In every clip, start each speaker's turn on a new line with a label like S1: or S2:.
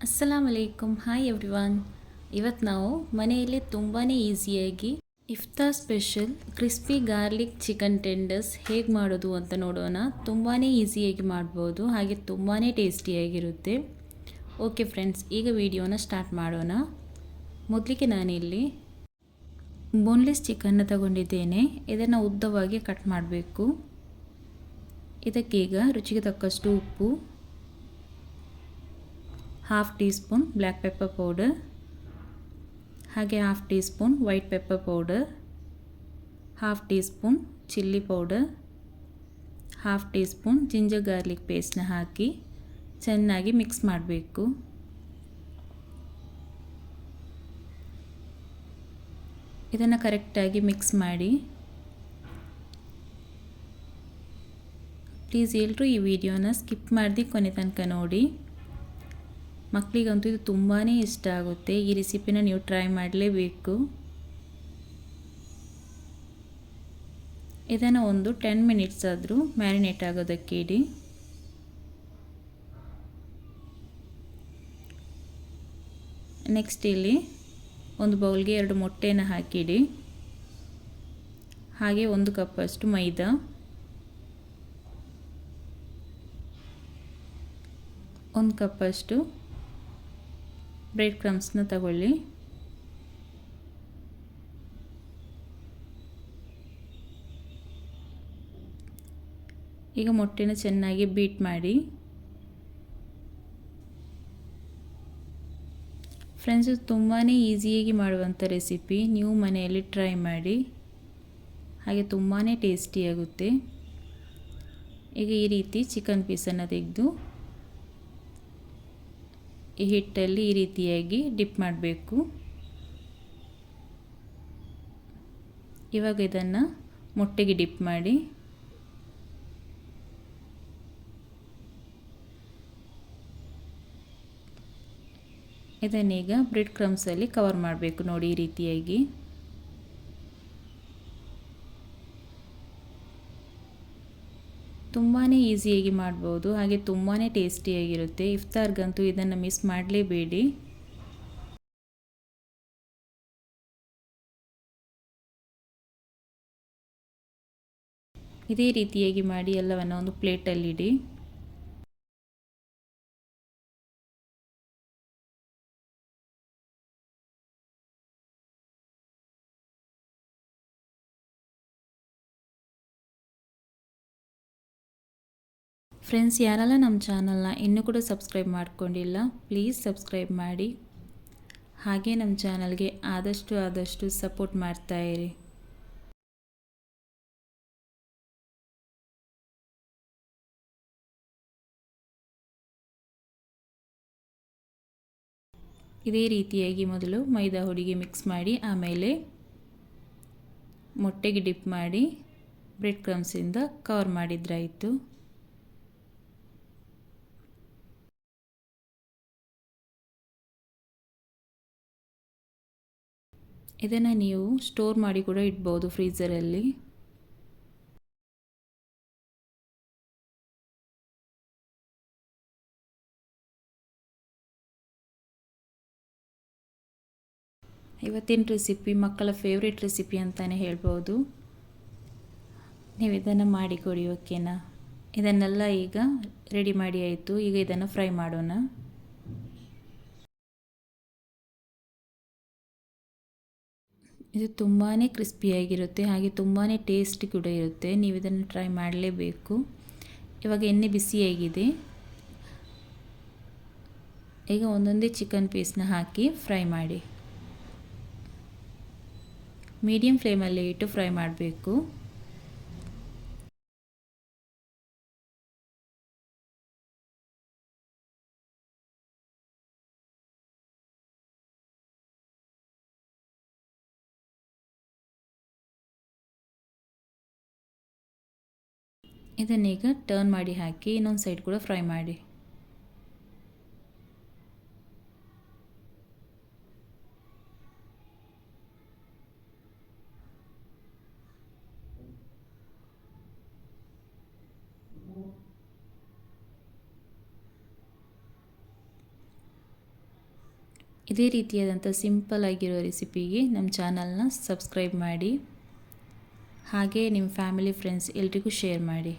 S1: ಅಸ್ಸಲಾಮ್ ಅಲೈಕುಮ್. Hi everyone. ಇವತ್ತು ನಾವು ಮನೆಯಲ್ಲಿ ತುಂಬಾ ಈಸಿಯಾಗಿ ಇಫ್ತಾರ್ special crispy garlic chicken tenders ಹೇಗೆ ಮಾಡೋದು ಅಂತ ನೋಡೋಣ. ತುಂಬಾ ಈಸಿಯಾಗಿ ಮಾಡ್ಬೋದು, ಹಾಗೆ ತುಂಬಾ ಟೇಸ್ಟಿಯಾಗಿರುತ್ತೆ. ಓಕೆ ಫ್ರೆಂಡ್ಸ್, ಈಗ ವಿಡಿಯೋನ ಸ್ಟಾರ್ಟ್ ಮಾಡೋಣ. ಮೊದಲಿಗೆ ನಾನಿಲ್ಲಿ ಬೋನ್ಲೆಸ್ ಚಿಕನ್ನ ತಗೊಂಡಿದ್ದೇನೆ. ಇದನ್ನು ಉದ್ದವಾಗಿ ಕಟ್ ಮಾಡಬೇಕು. ಇದಕ್ಕೀಗ ರುಚಿಗೆ ತಕ್ಕಷ್ಟು ಉಪ್ಪು, half teaspoon black pepper powder, ಹಾಗೆ half teaspoon white pepper powder, half teaspoon chilli powder, half teaspoon ginger garlic ಪೇಸ್ಟ್ನ ಹಾಕಿ ಚೆನ್ನಾಗಿ ಮಿಕ್ಸ್ ಮಾಡಬೇಕು. ಇದನ್ನು ಕರೆಕ್ಟಾಗಿ ಮಿಕ್ಸ್ ಮಾಡಿ. ಪ್ಲೀಸ್ ಎಲ್ಲರೂ ಈ ವಿಡಿಯೋನ ಸ್ಕಿಪ್ ಮಾಡದೆ ಕೊನೆ ತನಕ ನೋಡಿ. ಮಕ್ಕಳಿಗಂತೂ ಇದು ತುಂಬಾ ಇಷ್ಟ ಆಗುತ್ತೆ. ಈ ರೆಸಿಪಿನ ನೀವು ಟ್ರೈ ಮಾಡಲೇಬೇಕು. ಇದನ್ನು ಒಂದು 10 ಮಿನಿಟ್ಸ್ ಆದರೂ ಮ್ಯಾರಿನೇಟ್ ಆಗೋದಕ್ಕೆ ಇಡಿ. ನೆಕ್ಸ್ಟ್ ಇಲ್ಲಿ ಒಂದು ಬೌಲ್ಗೆ 2 ಮೊಟ್ಟೆನ ಹಾಕಿಡಿ. ಹಾಗೆ 1 ಕಪ್ಪಷ್ಟು ಮೈದಾ, 1 ಕಪ್ಪಷ್ಟು ಬ್ರೆಡ್ ಕ್ರಮ್ಸ್ನ ತಗೊಳ್ಳಿ. ಈಗ ಮೊಟ್ಟೆನ ಚೆನ್ನಾಗಿ ಬೀಟ್ ಮಾಡಿ. ಫ್ರೆಂಡ್ಸ್, ಇದು ತುಂಬಾ ಈಸಿಯಾಗಿ ಮಾಡುವಂಥ ರೆಸಿಪಿ. ನೀವು ಮನೆಯಲ್ಲಿ ಟ್ರೈ ಮಾಡಿ, ಹಾಗೆ ತುಂಬಾ ಟೇಸ್ಟಿಯಾಗುತ್ತೆ. ಈಗ ಈ ರೀತಿ ಚಿಕನ್ ಪೀಸನ್ನು ತೆಗೆದು ಈ ಹಿಟ್ಟಲ್ಲಿ ಈ ರೀತಿಯಾಗಿ ಡಿಪ್ ಮಾಡಬೇಕು. ಇವಾಗ ಇದನ್ನು ಮೊಟ್ಟೆಗೆ ಡಿಪ್ ಮಾಡಿ. ಇದನ್ನೀಗ ಬ್ರೆಡ್ ಕ್ರಮ್ಸಲ್ಲಿ ಕವರ್ ಮಾಡಬೇಕು. ನೋಡಿ, ಈ ರೀತಿಯಾಗಿ. ತುಂಬಾ ಈಸಿಯಾಗಿ ಮಾಡ್ಬೋದು, ಹಾಗೆ ತುಂಬಾ ಟೇಸ್ಟಿಯಾಗಿರುತ್ತೆ. ಇಫ್ತಾರ್ಗಂತೂ ಇದನ್ನು ಮಿಸ್ ಮಾಡಲೇಬೇಡಿ. ಇದೇ ರೀತಿಯಾಗಿ ಮಾಡಿ ಎಲ್ಲವನ್ನು ಒಂದು ಪ್ಲೇಟಲ್ಲಿಡಿ. ಫ್ರೆಂಡ್ಸ್, ಯಾರೆಲ್ಲ ನಮ್ಮ ಚಾನಲ್ನ ಇನ್ನೂ ಕೂಡ ಸಬ್ಸ್ಕ್ರೈಬ್ ಮಾಡ್ಕೊಂಡಿಲ್ಲ, ಪ್ಲೀಸ್ ಸಬ್ಸ್ಕ್ರೈಬ್ ಮಾಡಿ. ಹಾಗೆ ನಮ್ಮ ಚಾನಲ್ಗೆ ಆದಷ್ಟು ಸಪೋರ್ಟ್ ಮಾಡ್ತಾಯಿರಿ. ಇದೇ ರೀತಿಯಾಗಿ ಮೊದಲು ಮೈದಾ ಹುಡಿಗೆ ಮಿಕ್ಸ್ ಮಾಡಿ, ಆಮೇಲೆ ಮೊಟ್ಟೆಗೆ ಡಿಪ್ ಮಾಡಿ ಬ್ರೆಡ್ ಕ್ರಮ್ಸಿಂದ ಕವರ್ ಮಾಡಿದ್ರಾಯಿತು. ಇದನ್ನು ನೀವು ಸ್ಟೋರ್ ಮಾಡಿ ಕೂಡ ಇಡ್ಬೋದು ಫ್ರೀಝರಲ್ಲಿ. ಇವತ್ತಿನ ರೆಸಿಪಿ ಮಕ್ಕಳ ಫೇವ್ರೇಟ್ ರೆಸಿಪಿ ಅಂತಲೇ ಹೇಳ್ಬೋದು. ನೀವು ಇದನ್ನು ಮಾಡಿಕೊಡಿ, ಓಕೆನಾ? ಇದನ್ನೆಲ್ಲ ಈಗ ರೆಡಿ ಮಾಡಿ ಆಯಿತು. ಈಗ ಇದನ್ನು ಫ್ರೈ ಮಾಡೋಣ. ಇದು ತುಂಬಾ ಕ್ರಿಸ್ಪಿಯಾಗಿರುತ್ತೆ, ಹಾಗೆ ತುಂಬಾ ಟೇಸ್ಟಿ ಕೂಡ ಇರುತ್ತೆ. ನೀವು ಇದನ್ನು ಟ್ರೈ ಮಾಡಲೇಬೇಕು. ಇವಾಗ ಎಣ್ಣೆ ಬಿಸಿಯಾಗಿದೆ. ಈಗ ಒಂದೊಂದೇ ಚಿಕನ್ ಪೀಸ್ನ ಹಾಕಿ ಫ್ರೈ ಮಾಡಿ. ಮೀಡಿಯಂ ಫ್ಲೇಮಲ್ಲಿ ಇಟ್ಟು ಫ್ರೈ ಮಾಡಬೇಕು. ಇದನ್ನೀಗ ಟರ್ನ್ ಮಾಡಿ ಹಾಕಿ ಇನ್ನೊಂದು ಸೈಡ್ ಕೂಡ ಫ್ರೈ ಮಾಡಿ. ಇದೇ ರೀತಿಯಾದಂಥ ಸಿಂಪಲ್ ಆಗಿರೋ ರೆಸಿಪಿಗೆ ನಮ್ಮ ಚಾನಲ್ನ ಸಬ್ಸ್ಕ್ರೈಬ್ ಮಾಡಿ, ಹಾಗೆ ನಿಮ್ಮ ಫ್ಯಾಮಿಲಿ ಫ್ರೆಂಡ್ಸ್ ಎಲ್ರಿಗೂ ಶೇರ್ ಮಾಡಿ.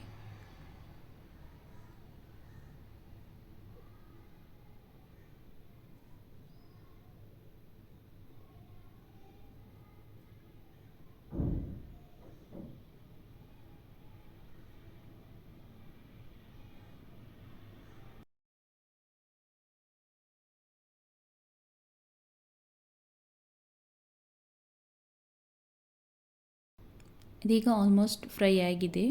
S1: ಇದೀಗ ಆಲ್ಮೋಸ್ಟ್ ಫ್ರೈ ಆಗಿದೆ.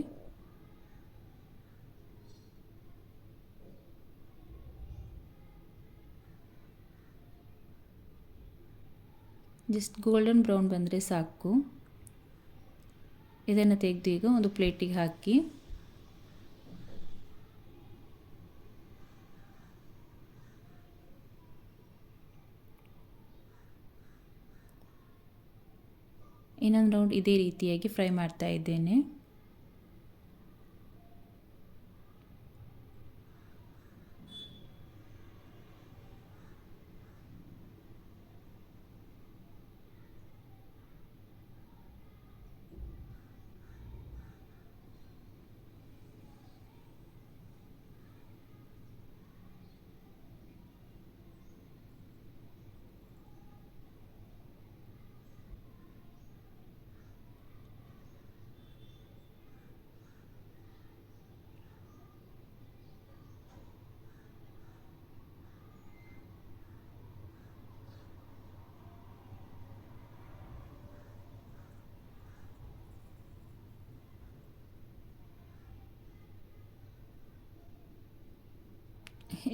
S1: ಜಸ್ಟ್ ಗೋಲ್ಡನ್ ಬ್ರೌನ್ ಬಂದರೆ ಸಾಕು. ಇದನ್ನು ತೆಗೆದು ಈಗ ಒಂದು ಪ್ಲೇಟಿಗೆ ಹಾಕಿ ಇನ್ನೊಂದು ರೌಂಡ್ ಇದೇ ರೀತಿಯಾಗಿ ಫ್ರೈ ಮಾಡ್ತಾ ಇದ್ದೇನೆ.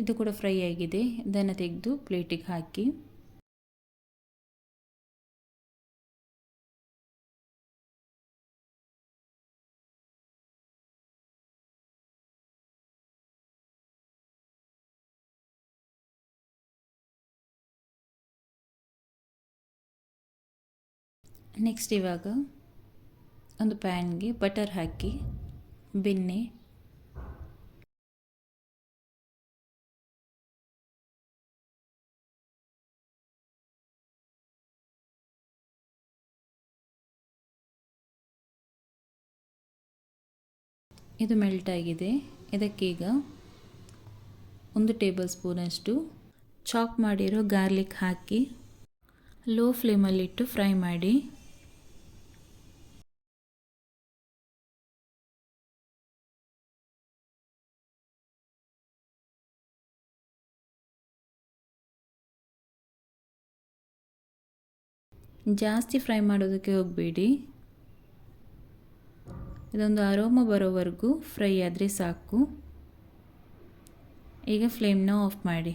S1: ಇದು ಕೂಡ ಫ್ರೈ ಆಗಿದೆ. ಇದನ್ನು ತೆಗೆದು ಪ್ಲೇಟಿಗೆ ಹಾಕಿ ನೆಕ್ಸ್ಟ್ ಇವಾಗ ಒಂದು ಪ್ಯಾನ್ಗೆ ಬಟರ್ ಹಾಕಿ ಬೆಣ್ಣೆ, ಇದು ಮೆಲ್ಟ್ ಆಗಿದೆ. ಇದಕ್ಕೀಗ 1 ಟೇಬಲ್ ಸ್ಪೂನಷ್ಟು ಚಾಪ್ ಮಾಡಿರೋ ಗಾರ್ಲಿಕ್ ಹಾಕಿ ಲೋ ಫ್ಲೇಮಲ್ಲಿಟ್ಟು ಫ್ರೈ ಮಾಡಿ. ಜಾಸ್ತಿ ಫ್ರೈ ಮಾಡೋದಕ್ಕೆ ಹೋಗಬೇಡಿ. ಇದೊಂದು ಅರೋಮಾ ಬರೋವರೆಗೂ ಫ್ರೈ ಆದರೆ ಸಾಕು. ಈಗ ಫ್ಲೇಮ್ನ ಆಫ್ ಮಾಡಿ.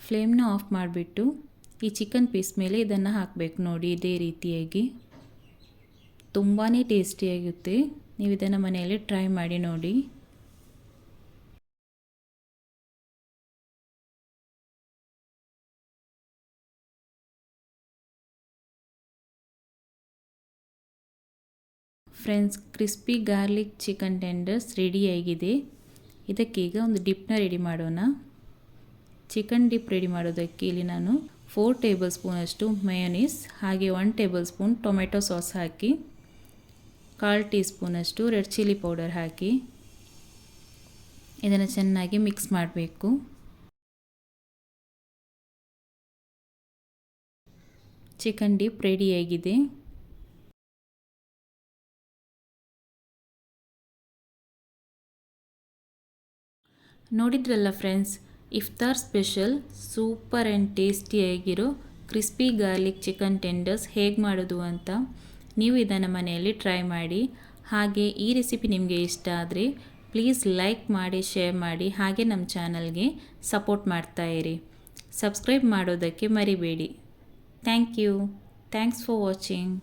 S1: ಫ್ಲೇಮ್ನ ಆಫ್ ಮಾಡಿಬಿಟ್ಟು ಈ ಚಿಕನ್ ಪೀಸ್ ಮೇಲೆ ಇದನ್ನು ಹಾಕಬೇಕು. ನೋಡಿ, ಇದೇ ರೀತಿಯಾಗಿ ತುಂಬಾ ಟೇಸ್ಟಿಯಾಗುತ್ತೆ. ನೀವು ಇದನ್ನು ಮನೆಯಲ್ಲಿ ಟ್ರೈ ಮಾಡಿ ನೋಡಿ. Friends, crispy garlic chicken tenders ರೆಡಿಯಾಗಿದೆ. ಇದಕ್ಕೀಗ ಒಂದು ಡಿಪ್ನ ರೆಡಿ ಮಾಡೋಣ. ಚಿಕನ್ ಡಿಪ್ ರೆಡಿ ಮಾಡೋದಕ್ಕೆ ಇಲ್ಲಿ ನಾನು 4 ಟೇಬಲ್ ಸ್ಪೂನಷ್ಟು ಮಯೋನೀಸ್, ಹಾಗೆ 1 ಟೇಬಲ್ ಸ್ಪೂನ್ ಟೊಮೆಟೊ ಸಾಸ್ ಹಾಕಿ, 1/4 ಟೀ ಸ್ಪೂನಷ್ಟು ರೆಡ್ ಚಿಲ್ಲಿ ಪೌಡರ್ ಹಾಕಿ ಇದನ್ನು ಚೆನ್ನಾಗಿ ಮಿಕ್ಸ್ ಮಾಡಬೇಕು. ಚಿಕನ್ ಡಿಪ್ ರೆಡಿಯಾಗಿದೆ. ನೋಡಿದ್ರಲ್ಲ ಫ್ರೆಂಡ್ಸ್, ಇಫ್ತಾರ್ ಸ್ಪೆಷಲ್ ಸೂಪರ್ ಆ್ಯಂಡ್ ಟೇಸ್ಟಿಯಾಗಿರೋ ಕ್ರಿಸ್ಪಿ ಗಾರ್ಲಿಕ್ ಚಿಕನ್ ಟೆಂಡರ್ಸ್ ಹೇಗೆ ಮಾಡೋದು ಅಂತ. ನೀವು ಇದನ್ನು ಮನೆಯಲ್ಲಿ ಟ್ರೈ ಮಾಡಿ. ಹಾಗೆ ಈ ರೆಸಿಪಿ ನಿಮಗೆ ಇಷ್ಟ ಆದರೆ ಪ್ಲೀಸ್ ಲೈಕ್ ಮಾಡಿ, ಶೇರ್ ಮಾಡಿ, ಹಾಗೆ ನಮ್ಮ ಚಾನಲ್ಗೆ ಸಪೋರ್ಟ್ ಮಾಡ್ತಾಯಿರಿ. ಸಬ್ಸ್ಕ್ರೈಬ್ ಮಾಡೋದಕ್ಕೆ ಮರಿಬೇಡಿ. Thank you. Thanks for watching.